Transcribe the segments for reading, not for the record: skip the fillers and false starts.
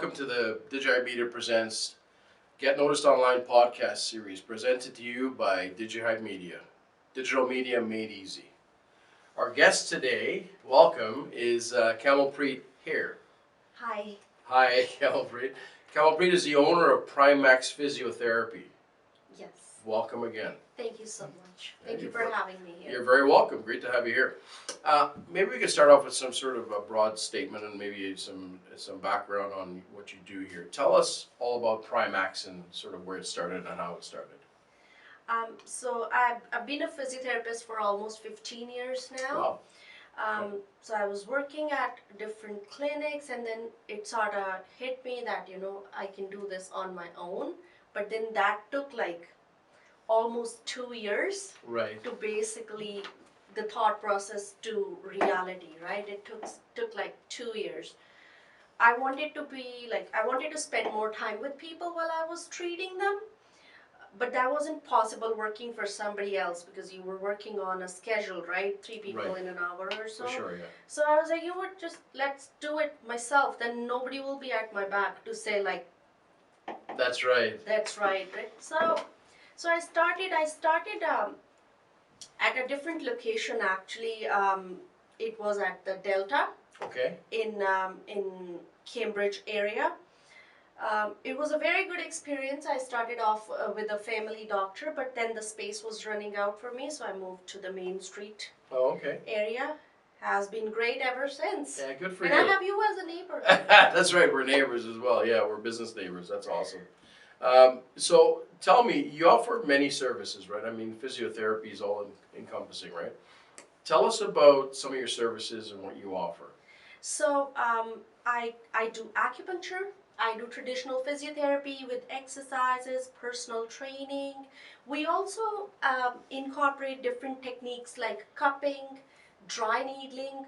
welcome to the DigiHype Media Presents Get Noticed Online podcast series presented to you by DigiHype Media. Digital media made easy. Our guest today, welcome, is Kamalpreet Heer. Hi. Hi, Kamalpreet. Kamalpreet is the owner of Primax Physiotherapy. Yes. Welcome again. Thank you so much. Thank you for having me here. You're very welcome. Great to have you here. Maybe we could start off with some sort of a broad statement and maybe some background on what you do here. Tell us all about Primax and sort of where it started and how it started. So I've been a physiotherapist for almost 15 years now. Wow. So I was working at different clinics, and then it sort of hit me that, I can do this on my own. But then that took like almost 2 years Right. to basically the thought process to reality, right? It took like 2 years. I wanted to spend more time with people while I was treating them, but that wasn't possible working for somebody else because you were working on a schedule, right? 3 people Right. in an hour or so. For sure, yeah. So I was like, just let's do it myself. Then nobody will be at my back to say like, That's right. that's right? So I started at a different location actually. It was at the Delta Okay. in Cambridge area. It was a very good experience. I started off with a family doctor, but then the space was running out for me, so I moved to the Main Street Oh, okay. area. Has been great ever since. Yeah, good for and you. I have you as a neighbor. That's right. We're neighbors as well. Yeah, we're business neighbors. That's awesome. So tell me, you offer many services, right? I mean, physiotherapy is all encompassing, right? Tell us about some of your services and what you offer. So I do acupuncture. I do traditional physiotherapy with exercises, personal training. We also incorporate different techniques like cupping, dry needling.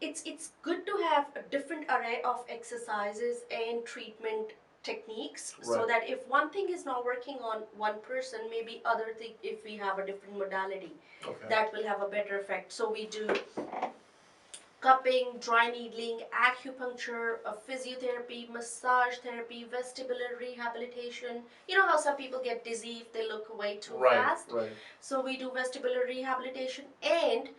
It's good to have a different array of exercises and treatment techniques, so Right. that if one thing is not working on one person, maybe other thing, if we have a different modality, Okay. that will have a better effect. So we do cupping, dry needling, acupuncture, physiotherapy, massage therapy, vestibular rehabilitation. You know how some people get dizzy if they look away too fast? Right. So we do vestibular rehabilitation, and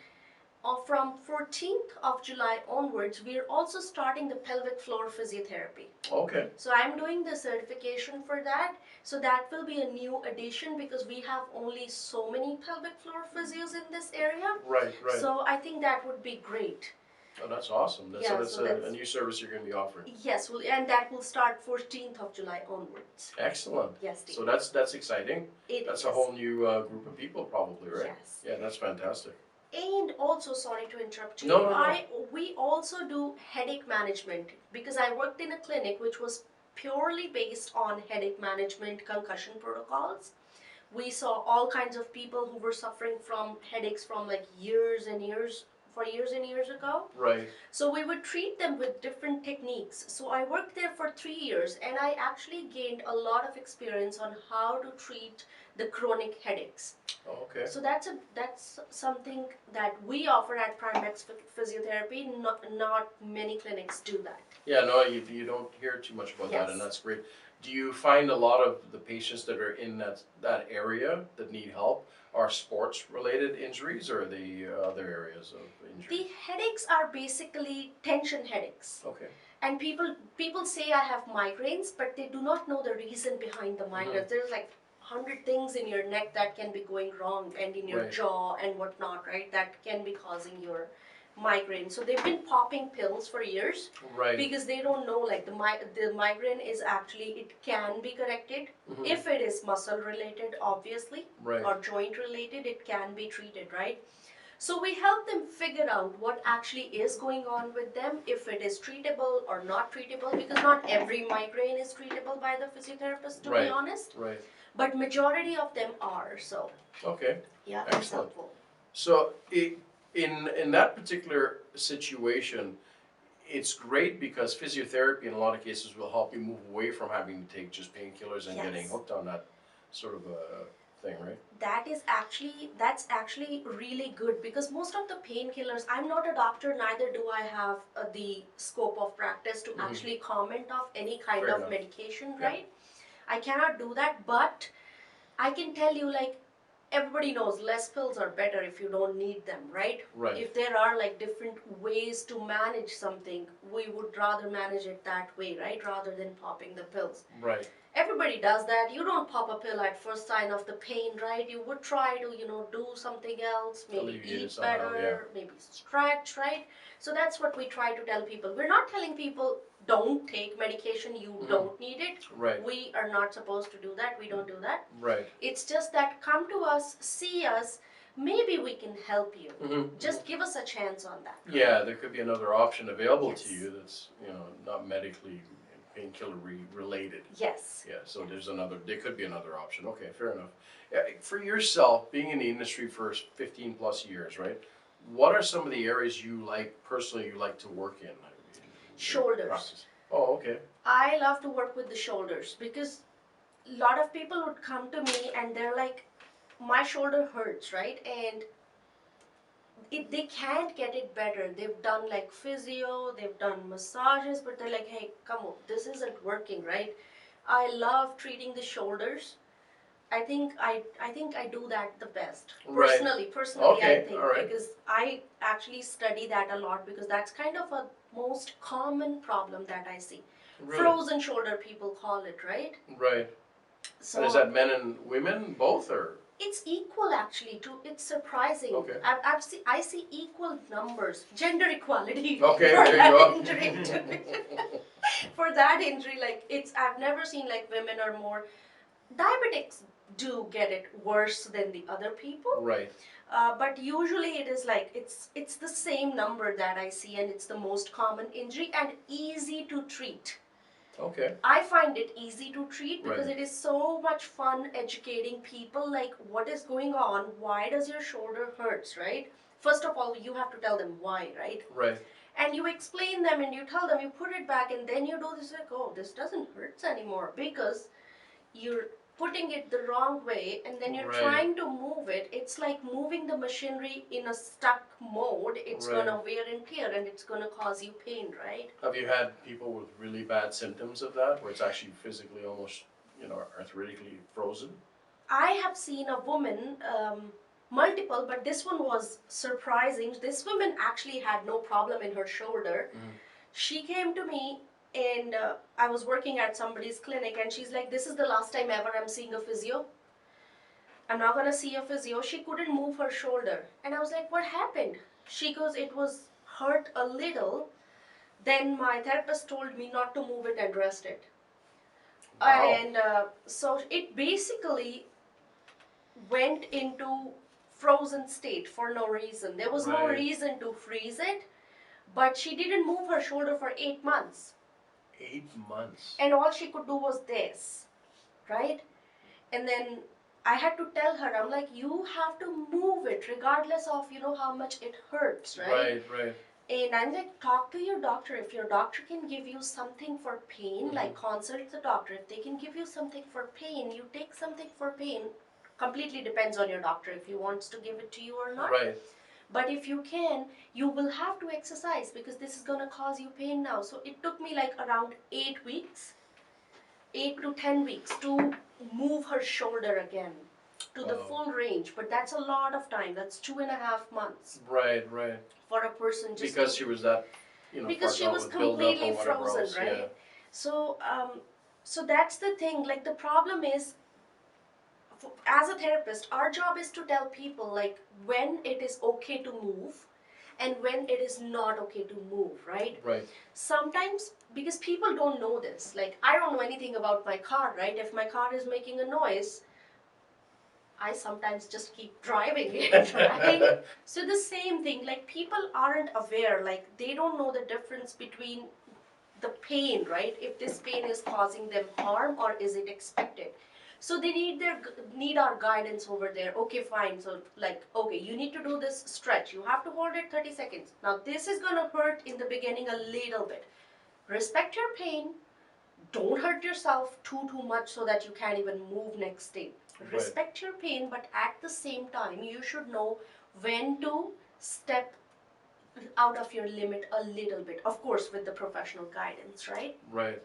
from 14th of July onwards, we are also starting the pelvic floor physiotherapy. Okay. So I'm doing the certification for that. So that will be a new addition because we have only so many pelvic floor physios in this area. Right. So I think that would be great. Oh, that's awesome. Yeah, that's so a new service you're going to be offering. Yes, and that will start 14th of July onwards. Excellent. Yes, Steve. So that's exciting. That's a whole new group of people probably, right? Yes. Yeah, that's fantastic. And also, sorry to interrupt you. No. We also do headache management because I worked in a clinic which was purely based on headache management, concussion protocols. We saw all kinds of people who were suffering from headaches from like years and years ago. Right. So we would treat them with different techniques. So I worked there for 3 years, and I actually gained a lot of experience on how to treat the chronic headaches. Oh, okay. So that's something that we offer at Primax Physiotherapy. Not many clinics do that. Yeah, no, you don't hear too much about that, and that's great. Do you find a lot of the patients that are in that area that need help are sports-related injuries, or are they other areas of injury? The headaches are basically tension headaches. Okay. And people say I have migraines, but they do not know the reason behind the migraines. There's like 100 things in your neck that can be going wrong, and in your jaw and whatnot, right? That can be causing your migraine. So they've been popping pills for years, Right. because they don't know like the migraine is actually, it can be corrected. If it is muscle related, obviously, Right. or joint related, it can be treated, right? So we help them figure out what actually is going on with them, if it is treatable or not treatable, because not every migraine is treatable by the physiotherapist, to be honest. Right. But majority of them are. So Okay. yeah, Excellent. it's helpful. So in that particular situation, it's great because physiotherapy in a lot of cases will help you move away from having to take just painkillers and getting hooked on that sort of thing, right? That's actually really good because most of the painkillers, I'm not a doctor, neither do I have the scope of practice to actually comment of any kind Fair of enough. medication, Yeah. right? I cannot do that, but I can tell you, like, everybody knows less pills are better if you don't need them, right? Right. If there are like different ways to manage something, we would rather manage it that way, right? Rather than popping the pills. Right. Everybody does that. You don't pop a pill at first sign of the pain, right? You would try to, do something else, maybe Alleviate it eat somehow, better, yeah. maybe stretch, right? So that's what we try to tell people. We're not telling people don't take medication, you don't need it. Right. We are not supposed to do that. We don't do that. Right. It's just that come to us, see us, maybe we can help you. Just give us a chance on that. Yeah, there could be another option available Yes. to you that's, not medically painkiller related. Yes. Yeah, so there could be another option. Okay, fair enough. Yeah, for yourself, being in the industry for 15 plus years, right? What are some of the areas you like to work in? Shoulders. Practice? Oh, okay. I love to work with the shoulders because a lot of people would come to me and they're like, my shoulder hurts, right? And they can't get it better. They've done like physio, they've done massages, but they're like, hey, come on, this isn't working, right? I love treating the shoulders. I think I do that the best. Right. Personally, Okay, I think, all right. because I actually study that a lot because that's kind of a most common problem that I see. Really? Frozen shoulder, people call it, right? Right. So And is that men and women both, or? it's equal actually. It's surprising. Okay. I see equal numbers, gender equality. Okay, for there that you go. injury for that injury, like I've never seen like women are more. Diabetics do get it worse than the other people. Right. But usually it is like it's the same number that I see, and it's the most common injury and easy to treat. Okay. I find it easy to treat because Right. it is so much fun educating people like what is going on, why does your shoulder hurts, right? First of all, you have to tell them why, right? Right. And you explain them and you tell them, you put it back, and then you do this like, oh, this doesn't hurt anymore because you're putting it the wrong way, and then you're Right. trying to move it. It's like moving the machinery in a stuck mode. It's Right. gonna wear and tear, and it's gonna cause you pain, right? Have you had people with really bad symptoms of that, where it's actually physically almost, arthritically frozen? I have seen a woman, multiple, but this one was surprising. This woman actually had no problem in her shoulder. She came to me, and I was working at somebody's clinic, and she's like, this is the last time ever I'm seeing a physio. I'm not gonna see a physio. She couldn't move her shoulder. And I was like, what happened? She goes, it was hurt a little. Then my therapist told me not to move it and rest it. Wow. And so it basically went into frozen state for no reason. There was no Right. reason to freeze it, but she didn't move her shoulder for 8 months. 8 months. And all she could do was this, right? And then I had to tell her, I'm like, you have to move it regardless of, how much it hurts, right? Right. And I'm like, talk to your doctor. If your doctor can give you something for pain, like consult the doctor. If they can give you something for pain, you take something for pain. Completely depends on your doctor if he wants to give it to you or not. Right. But if you can, you will have to exercise because this is going to cause you pain now. So it took me like around 8 weeks, 8 to 10 weeks to move her shoulder again to the Wow. full range. But that's a lot of time. That's 2.5 months Right. for a person just Because she was that, because she far was with buildup or completely whatever frozen, else, right? yeah. So that's the thing. Like the problem is, as a therapist, our job is to tell people like when it is okay to move and when it is not okay to move, right? Right. Sometimes, because people don't know this, like I don't know anything about my car, right? If my car is making a noise, I sometimes just keep driving it, right? So the same thing, like people aren't aware, like they don't know the difference between the pain, right? If this pain is causing them harm or is it expected? So they need our guidance over there. Okay, fine. So like, okay, you need to do this stretch. You have to hold it 30 seconds. Now this is gonna hurt in the beginning a little bit. Respect your pain. Don't hurt yourself too much so that you can't even move next day. Respect your pain, but at the same time, you should know when to step out of your limit a little bit. Of course, with the professional guidance, right? Right.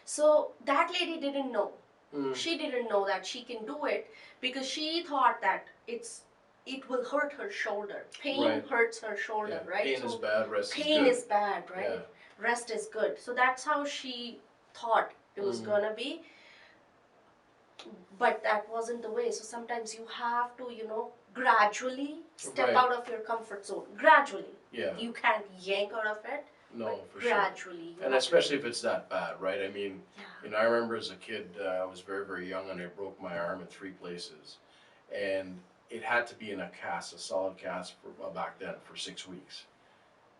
So that lady didn't know. Mm. She didn't know that she can do it because she thought that it will hurt her shoulder. Pain hurts her shoulder, right? Pain is bad, rest is good. Pain is bad, right? Yeah. Rest is good. So that's how she thought it was gonna be. But that wasn't the way. So sometimes you have to, gradually step out of your comfort zone. Gradually. Yeah. You can't yank out of it. No, for gradually. sure. And especially if it's that bad, right? I mean, I remember as a kid, I was very, very young, and I broke my arm in 3 places. And it had to be in a cast, a solid cast for back then for 6 weeks.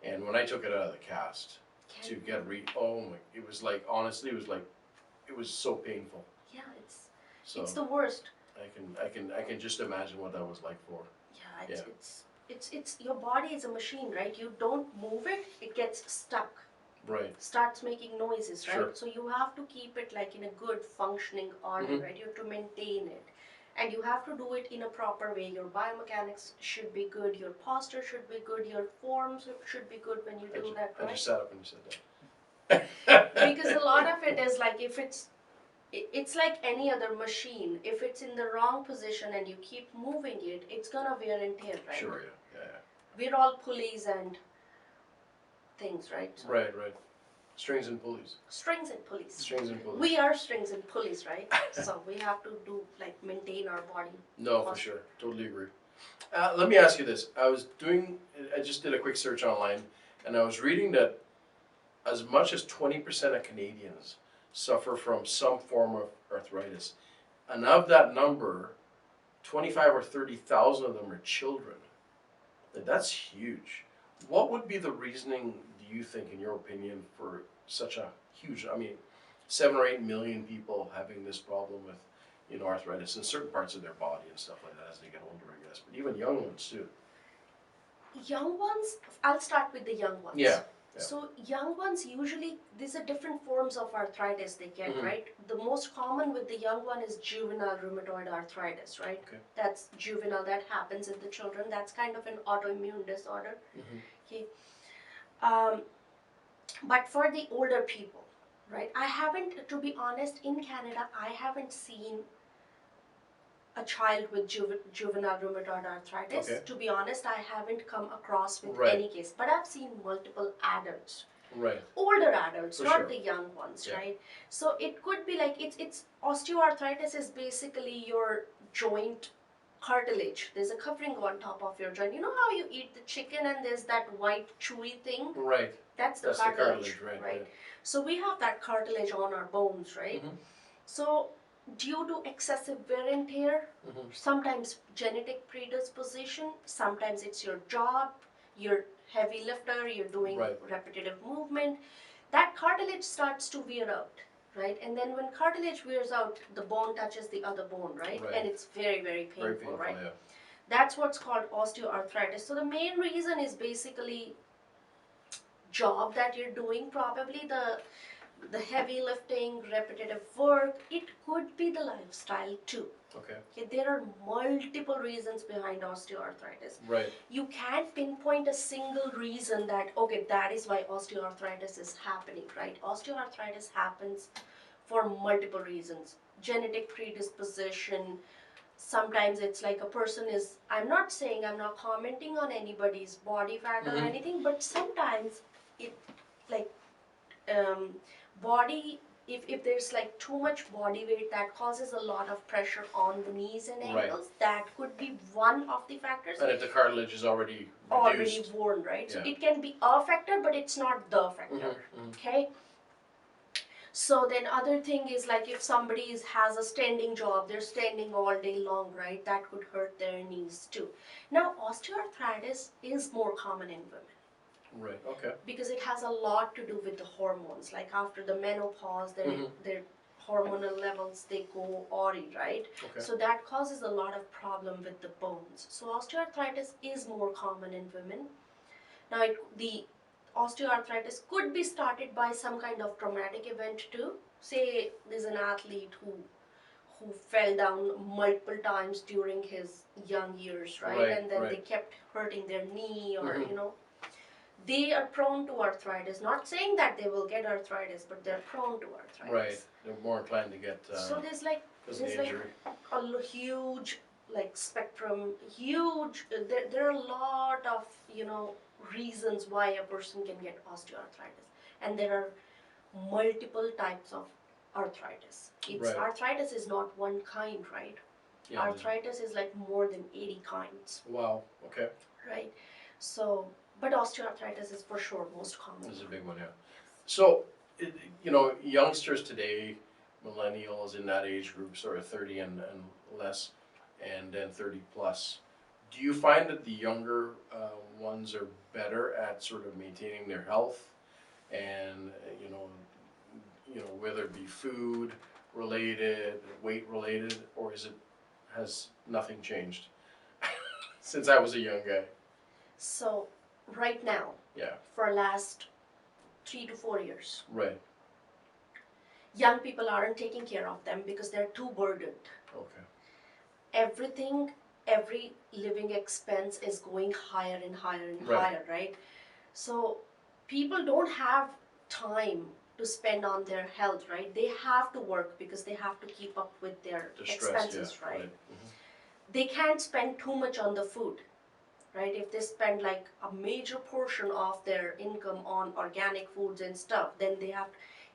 And when I took it out of the cast to get it was like, honestly, it was so painful. Yeah, it's the worst. I can just imagine what that was like for. Yeah, it's your body is a machine, right? You don't move it, it gets stuck. Right. Starts making noises, right? Sure. So you have to keep it like in a good functioning order, right? You have to maintain it. And you have to do it in a proper way. Your biomechanics should be good, your posture should be good, your forms should be good when you do that, right? I just sat up and you said that. Because a lot of it is like, if it's like any other machine. If it's in the wrong position and you keep moving it, it's gonna wear and tear, right? Sure, yeah. We're all pulleys and things, right? So right. Strings and pulleys. Strings and pulleys. Strings and pulleys. We are strings and pulleys, right? So we have to maintain our body. No, for sure. Totally agree. Let me ask you this. I just did a quick search online, and I was reading that as much as 20% of Canadians suffer from some form of arthritis. And of that number, 25 or 30,000 of them are children. That's huge. What would be the reasoning, do you think, in your opinion, for such a huge, 7 or 8 million people having this problem with, arthritis in certain parts of their body and stuff like that as they get older, I guess, but even young ones too. Young ones, I'll start with the young ones. Yeah. So young ones usually, these are different forms of arthritis they get, right? The most common with the young one is juvenile rheumatoid arthritis, right? Okay. That's juvenile, that happens in the children. That's kind of an autoimmune disorder. Okay. But for the older people, right? To be honest, in Canada, I haven't seen a child with juvenile rheumatoid arthritis. Okay. To be honest, I haven't come across with any case, but I've seen multiple adults. Right. Older adults, For not sure. the young ones, right? So it could be like, it's osteoarthritis is basically your joint cartilage. There's a covering on top of your joint. You know how you eat the chicken and there's that white chewy thing? Right. That's the cartilage, right? Right. So we have that cartilage on our bones, right? So due to excessive wear and tear, sometimes genetic predisposition, sometimes it's your job, you're heavy lifter, you're doing repetitive movement, that cartilage starts to wear out, right? And then when cartilage wears out, the bone touches the other bone, right? And it's very, very painful, Very painful, right? yeah. That's what's called osteoarthritis. So the main reason is basically job that you're doing, probably the heavy lifting, repetitive work. It could be the lifestyle too. Okay, there are multiple reasons behind osteoarthritis. Right. You can't pinpoint a single reason that, okay, that is why osteoarthritis is happening, right? Osteoarthritis happens for multiple reasons. Genetic predisposition. Sometimes it's like a person is, I'm not commenting on anybody's body fat or anything, but sometimes it body, if there's like too much body weight, that causes a lot of pressure on the knees and ankles. That could be one of the factors. And if the cartilage is already reduced. Worn, right? So it can be a factor, but it's not the factor. Okay. So then other thing is like if somebody has a standing job, they're standing all day long, right? That could hurt their knees too. Now osteoarthritis is more common in women. Right, okay. Because it has a lot to do with the hormones. Like after the menopause, their hormonal levels, they go awry, right? Okay. So that causes a lot of problem with the bones. So osteoarthritis is more common in women. Now the osteoarthritis could be started by some kind of traumatic event too. Say there's an athlete who fell down multiple times during his young years, right? Right, And then right. they kept hurting their knee or, Mhm. you know, they are prone to arthritis. Not saying that they will get arthritis, but they're prone to arthritis. Right. They're more inclined to get So there's like because of the injury. huge like spectrum, huge. There are a lot of reasons why a person can get osteoarthritis, and there are multiple types of arthritis. Right. Arthritis is not one kind, right? Yeah. Arthritis is like more than 80 kinds, Wow. Okay. right? So, but osteoarthritis is for sure most common. This is a big one, yeah. So, youngsters today, millennials in that age group, sort of 30 and less, and then 30 plus, do you find that the younger ones are better at sort of maintaining their health and, whether it be food related, weight related, or has nothing changed since I was a young guy? So, right now, Yeah, for last 3 to 4 years, right. young people aren't taking care of them because they're too burdened. Okay. Everything, every living expense is going higher and higher and Right. higher, right? So people don't have time to spend on their health, right? They have to work because they have to keep up with their The stress, expenses, yeah, right? Mhm. They can't spend too much on the food, right? If they spend like a major portion of their income on organic foods and stuff, then they have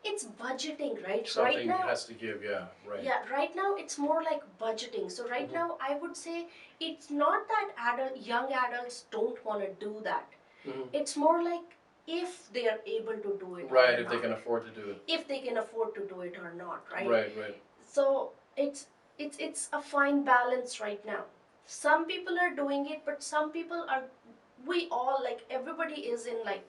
it's budgeting, right? Something Right now, has to give, yeah, right. yeah, right now it's more like budgeting. So right Mhm. now I would say it's not that young adults don't want to do that. Mhm. It's more like if they are able to do it Right, or if they not. can afford to do it. If they can afford to do it or not, right? Right, right. So it's a fine balance right now. Some people are doing it, but some people are we all like everybody is in like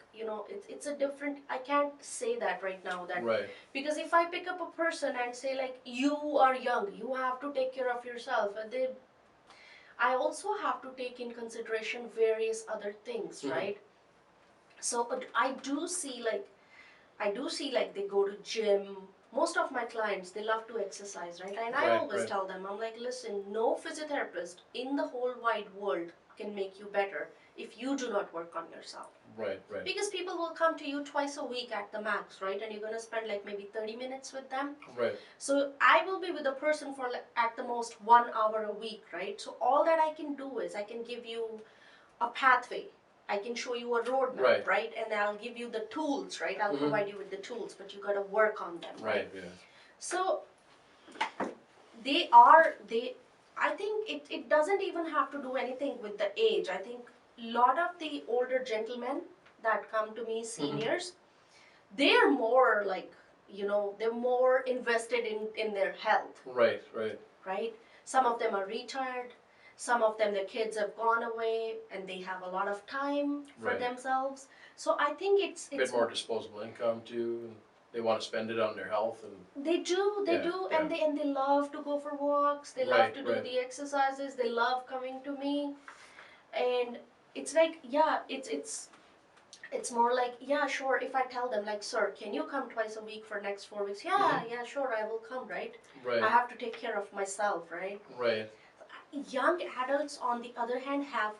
it's a different. I can't say that right now that Right. because if I pick up a person and say like you are young, you have to take care of yourself, and I also have to take in consideration various other things, Mhm. right? So I do see like they go to gym. Most of my clients, they love to exercise, right? And I Right, always right. tell them, I'm like, listen, no physiotherapist in the whole wide world can make you better if you do not work on yourself. Right, right. Because people will come to you twice a week at the max, right? And you're going to spend like maybe 30 minutes with them. Right. So I will be with a person for like, at the most 1 hour a week, right? So all that I can do is I can give you a pathway. I can show you a roadmap, right? And I'll give you the tools, right? I'll Mhm. provide you with the tools, but you got to work on them, right? Right, yeah. So they I think it doesn't even have to do anything with the age. I think a lot of the older gentlemen that come to me, seniors, they're more like, they're more invested in their health, Right, right. right? Some of them are retired. Some of them, their kids have gone away and they have a lot of time for Right. themselves. So I think A bit more disposable income too, and they want to spend it on their health and they do, Yeah, and they love to go for walks. They love Right, to do right. the exercises. They love coming to me, and it's like, yeah, it's more like, yeah, sure. If I tell them like, sir, can you come twice a week for next 4 weeks? Yeah, Mhm. yeah, sure, I will come, right? I right, have to take care of myself, right? right. Young adults, on the other hand, have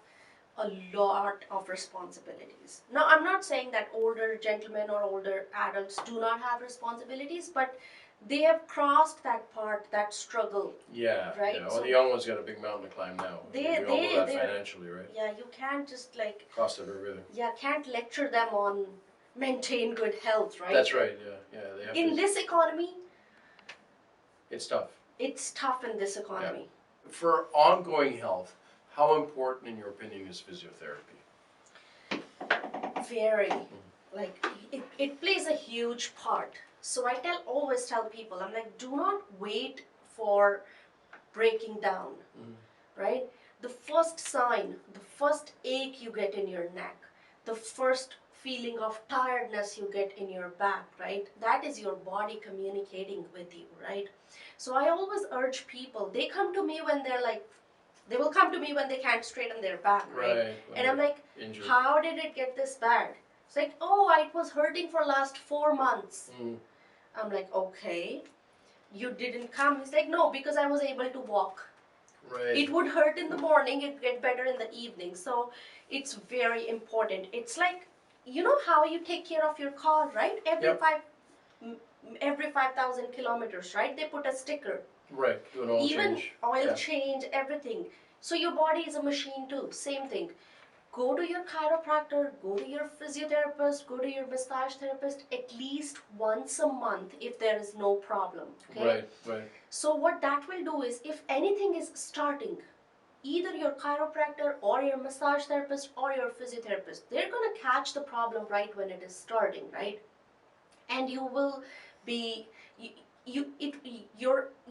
a lot of responsibilities. Now, I'm not saying that older gentlemen or older adults do not have responsibilities, but they have crossed that part, that struggle. Yeah, Right, yeah. Well, so- the young one's got a big mountain to climb now. They- we all know that they're- financially, right? Yeah, you can't just like, Cost of everything. can't lecture them on maintain good health, right? That's right, yeah, yeah. They have In to, this economy, it's tough. it's tough in this economy. For ongoing health, how important, in your opinion, is physiotherapy? Very. Like, it plays a huge part. So I always tell people, I'm like, do not wait for breaking down, right? The first sign, the first ache you get in your neck, the first feeling of tiredness you get in your back, right? That is your body communicating with you, right? So I always urge people, they come to me when they're like, they will come to me when they can't straighten their back, right? Right. And I'm like, Injured. how did it get this bad? It's like, oh, it was hurting for last 4 months. Mm. I'm like, okay. you didn't come. He's like, no, because I was able to walk. Right. It would hurt in the morning, it get better in the evening. So it's very important. It's like, you know how you take care of your car, right? Yep. Every 5,000 kilometers, right? They put a sticker. Right. Do an oil Even change. oil Yeah. change, everything. So your body is a machine too. Same thing. Go to your chiropractor, go to your physiotherapist, go to your massage therapist at least once a month if there is no problem. Okay? Right. Right. So what that will do is, if anything is starting, either your chiropractor or your massage therapist or your physiotherapist, they're going to catch the problem right when it is starting, right? And you will be you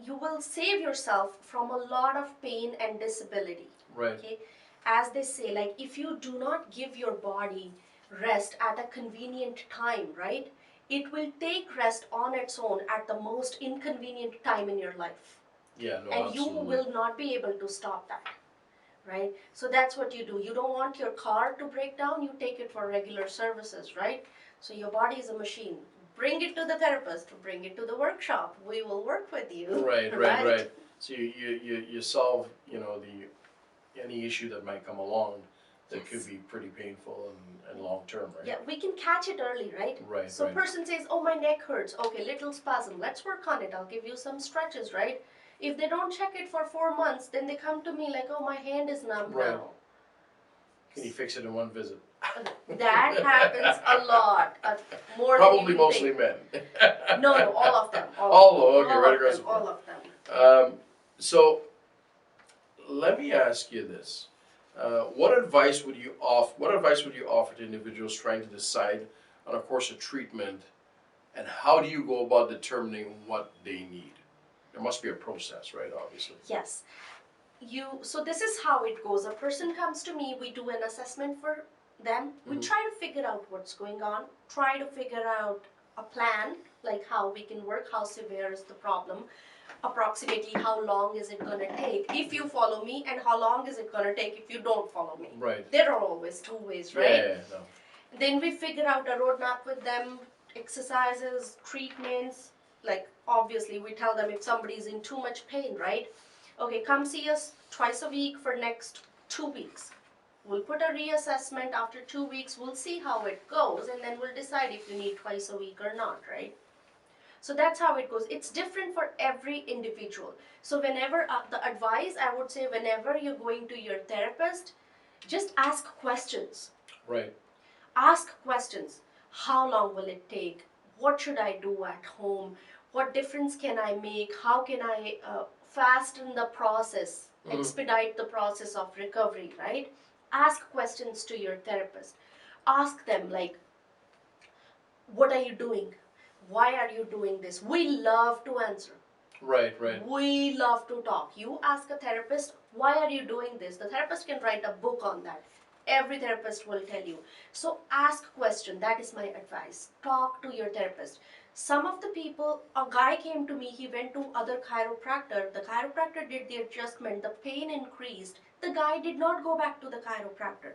will save yourself from a lot of pain and disability. Right. Okay, as they say, like, if you do not give your body rest at a convenient time, right, it will take rest on its own at the most inconvenient time in your life. Yeah. No. And Absolutely. you will not be able to stop that, right? So that's what you do. You don't want your car to break down, you take it for regular services, right? So your body is a machine. Bring it to the therapist, bring it to the workshop. We will work with you. Right. So you solve, any issue that might come along that Yes. could be pretty painful and long term, right? Yeah, we can catch it early, right? Right. So Right. person says, oh, my neck hurts. Okay, little spasm. Let's work on it. I'll give you some stretches, right? If they don't check it for 4 months, then they come to me like, oh, my hand is numb Right. now. Can you fix it in one visit? That happens a lot. More Probably than you mostly think. men. No, all of them. Okay, all right of across them, the all board. of them. So let me ask you this: What advice would you offer to individuals trying to decide on a course of treatment, and how do you go about determining what they need? There must be a process, right? Obviously. Yes. So this is how it goes. A person comes to me, we do an assessment for them. We Mhm. try to figure out what's going on, try to figure out a plan, like how we can work, how severe is the problem, approximately how long is it going to take if you follow me, and how long is it going to take if you don't follow me. Right. There are always two ways, right? Yeah. No. Then we figure out a roadmap with them, exercises, treatments. Like, obviously, we tell them if somebody is in too much pain, right? Okay, come see us twice a week for next 2 weeks. We'll put a reassessment after 2 weeks. We'll see how it goes, and then we'll decide if you need twice a week or not, right? So that's how it goes. It's different for every individual. So whenever the advice, I would say, whenever you're going to your therapist, just ask questions. Right. Ask questions. How long will it take? What should I do at home? What difference can I make? How can I fasten the process, expedite the process of recovery, right? Ask questions to your therapist. Ask them, like, what are you doing? Why are you doing this? We love to answer. Right. We love to talk. You ask a therapist, why are you doing this? The therapist can write a book on that. Every therapist will tell you. So ask question. That is my advice. Talk to your therapist. Some of the people, a guy came to me, he went to other chiropractor. The chiropractor did the adjustment. The pain increased. The guy did not go back to the chiropractor.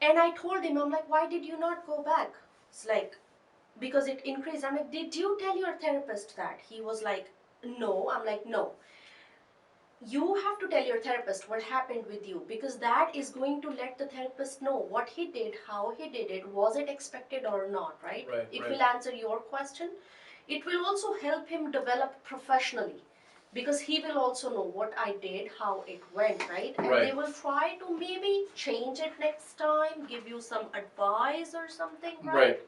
And I told him, I'm like, why did you not go back? It's like, because it increased. I'm like, did you tell your therapist that? He was like, no. I'm like, no. You have to tell your therapist what happened with you, because that is going to let the therapist know what he did, how he did it, was it expected or not, right? It will answer your question. It will also help him develop professionally, because he will also know what I did, how it went, right? And they will try to maybe change it next time, give you some advice or something, right?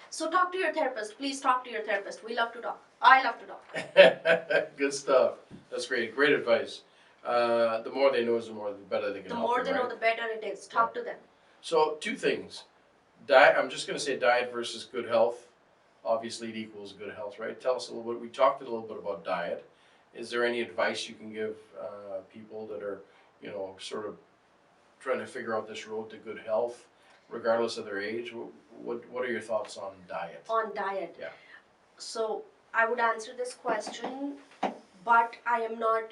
So talk to your therapist. Please talk to your therapist. We love to talk. I love to talk. Good stuff. That's great. Great advice. The more they know, the better they can help you, The more they know, right? the better it is. Talk to them. So, two things. Diet. I'm just going to say diet versus good health. Obviously, it equals good health, right? Tell us a little bit. We talked a little bit about diet. Is there any advice you can give people that are, sort of trying to figure out this road to good health, regardless of their age? What are your thoughts on diet? On diet. Yeah. So I would answer this question, but I am not.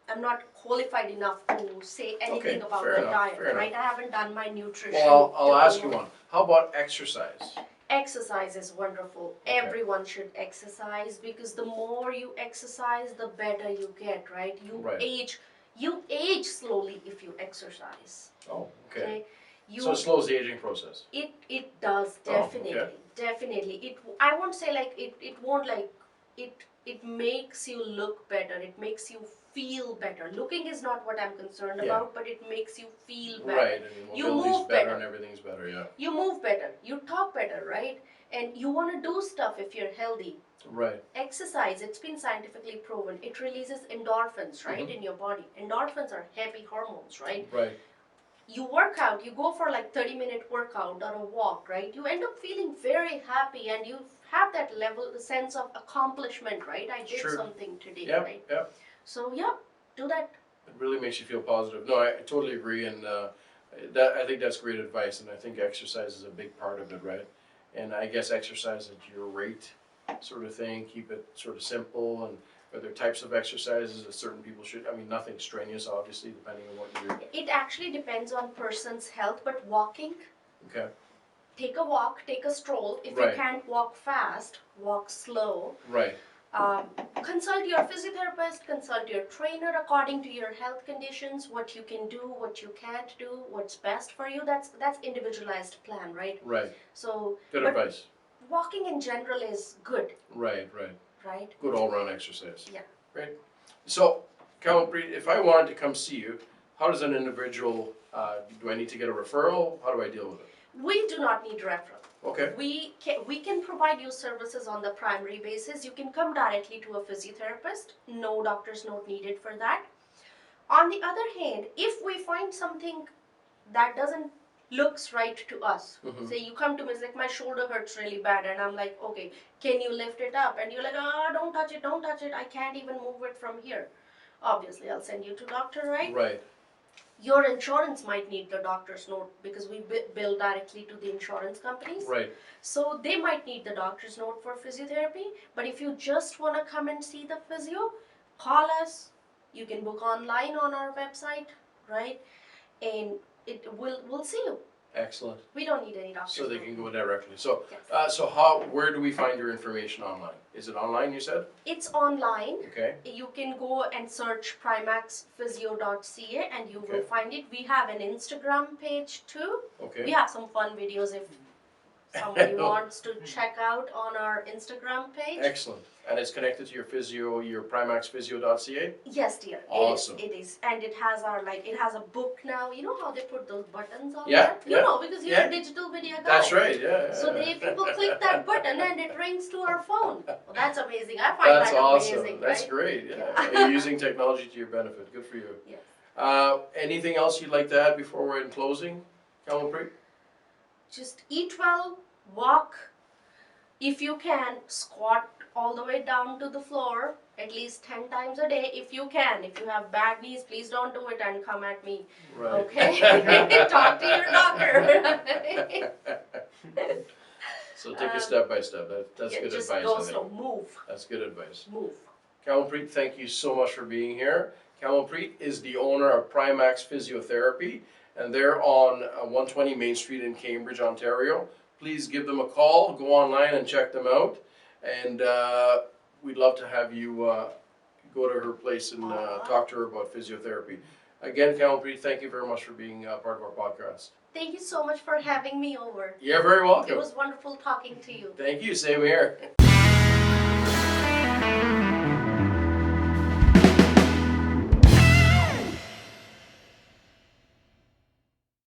I'm not qualified enough to say anything about the diet, right? I haven't done my nutrition. Well, I'll ask you one. How about exercise? Exercise is wonderful. Okay. Everyone should exercise because the more you exercise, the better you get, right? Right. You age slowly if you exercise. Oh, okay. You So it slows the aging process. it does Oh, definitely. okay. Definitely. I won't say like it won't like it makes you look better. It makes you feel better. Looking is not what I'm concerned Yeah. about, but it makes you feel better. Right, and your You mobility's move better better. and everything's better, yeah. You move better. You talk better, right? And you want to do stuff if you're healthy. Right. Exercise, it's been scientifically proven. It releases endorphins, right, in your body. Endorphins are happy hormones, right? Right. You work out, you go for like 30-minute workout or a walk, right? You end up feeling very happy and you have that sense of accomplishment, right? I did Sure. something today, Yep, right? yep. So yeah, do that. It really makes you feel positive. No, I totally agree, and I think that's great advice, and I think exercise is a big part of it, right? And I guess exercise at your rate, sort of thing. Keep it sort of simple, and are there types of exercises that certain people should? I mean, nothing strenuous, obviously, depending on what you're. It actually depends on person's health, but walking. Okay. Take a walk, take a stroll. If Right. you can't walk fast, walk slow. Right. Consult your physiotherapist, consult your trainer according to your health conditions, what you can do, what you can't do, what's best for you. That's individualized plan, right? Right. So Good but advice. walking in general is good, Right. Right. right? Good all-round exercise. Yeah. Great. So, Kamalpreet, if I wanted to come see you, how does an individual? Do I need to get a referral? How do I deal with it? We do not need referral. Okay. We can provide you services on the primary basis. You can come directly to a physiotherapist. No doctor's note needed for that. On the other hand, if we find something that doesn't looks right to us, say you come to me, it's like my shoulder hurts really bad, and I'm like, okay, can you lift it up? And you're like, oh, don't touch it, I can't even move it from here. Obviously, I'll send you to doctor, right? Right. Your insurance might need the doctor's note because we bill directly to the insurance companies. Right. So they might need the doctor's note for physiotherapy. But if you just want to come and see the physio, call us. You can book online on our website, right? And we'll see you. Excellent. We don't need any doctor's So they note. can go directly. So, Yes. where do we find your information online? Is it online, you said? It's online. Okay. You can go and search primaxphysio.ca and you Okay. will find it. We have an Instagram page too. Okay. We have some fun videos if somebody wants to check out on our Instagram page. Excellent. And it's connected to your physio, your primaxphysio.ca? Yes, dear. Awesome. It is. And it has it has a book now. You know how they put those buttons on Yeah, there? You yeah, know, because you're yeah. a digital video guy. That's right, yeah. So people click that button and it rings to our phone. Well, that's amazing. I find That's that awesome. amazing, That's right? great, yeah. Yeah. You're using technology to your benefit. Good for you. Yes. Anything else you'd like to add before we're in closing, Kamalpreet? Just eat well, walk. If you can, squat all the way down to the floor at least 10 times a day if you can. If you have bad knees, please don't do it and come at me. Right. Okay? Talk to your doctor. So take it step by step. That's Yeah, good just advice, go I think. slow. Move. That's good advice. Move. Kamalpreet, thank you so much for being here. Kamalpreet is the owner of Primax Physiotherapy, and they're on 120 Main Street in Cambridge, Ontario. Please give them a call, go online and check them out, and we'd love to have you go to her place and talk to her about physiotherapy. Again, Kamalpreet, thank you very much for being part of our podcast. Thank you so much for having me over. You're very welcome. It was wonderful talking to you. Thank you, same here.